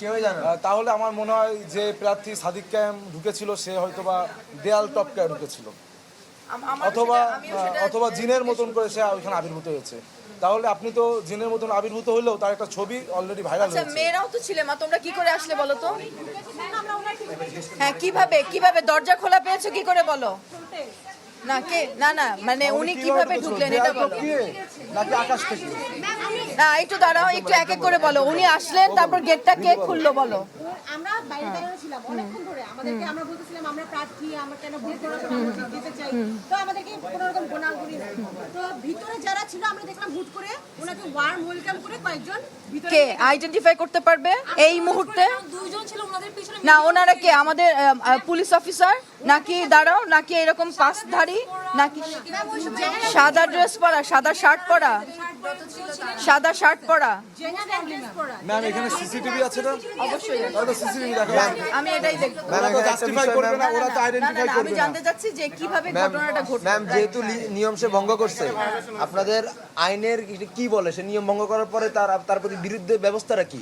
কেউই জানে না। তাহলে আমার মনে হয় যে প্রার্থী সাদিক কায়েম ঢুকেছিল সে হয়তোবা দেয়াল টপকায় ঢুকেছিল, অথবা জিনের মতন করে সে ওইখানে আবির্ভূত হয়েছে। তাহলে আপনি তো জিনের মতন আবির্ভূত হইলেও তার একটা ছবি অলরেডি ভাইরাল আচ্ছা হয়েছে। মেয়েরাও তো ছিলে মা, তোমরা কি করে আসলে বলো তো? হ্যাঁ কিভাবে দরজা খোলা পেয়েছো কি করে বলো? না কে না মানে উনি কিভাবে ঢুকলেন এটা বলো। নাকি আকাশ থেকে? না একটু দাঁড়াও, একটু এক এক করে বলো। উনি আসলেন তারপর গেটটা কে খুললো বলো। আমরা বাইরে দাঁড়ানো ছিলাম অনেকক্ষণ ধরে, আমাদেরকে আমরা বলতেছিলাম আমরা প্রার্থী, আমরা কেন ভোট করার জন্য আমরা ভোট দিতে চাই, তো আমাদেরকে কোনো রকম গোনাগুনি নাই। তো ভিতরে যারা ছিল আমরা দেখলাম হুট করে ওনাকে ওয়ার্ম ওয়েলকাম করে কয়েকজন ভিতরে কে আইডেন্টিফাই করতে পারবে এই মুহূর্তে? দুইজন ছিল ওনাদের পিছনে। না ওনারা কে আমাদের পুলিশ অফিসার নাকি দাঁড়াও নাকি এরকম পাসধারী নাকি সাদা ড্রেস পরা, সাদা শার্ট পরা, সাদা শার্ট পরা? ম্যাম এখানে সিসিটিভি আছে না? অবশ্যই আছে। তাহলে সিসিটিভি দেখা যাবে। আমি এটাই দেখবো। ওরা তো জাস্টিফাই করবে না, ওরা তো না, আইডেন্টিফাই আমি করবে না। জানতে চাচ্ছি যে কিভাবে ঘটনাটা ঘটলো। ম্যাম যেহেতু নিয়ম সে ভঙ্গ করছে, আপনাদের আইনের কি বলে সে নিয়ম ভঙ্গ করার পরে তার প্রতি বিরুদ্ধে ব্যবস্থাটা কি?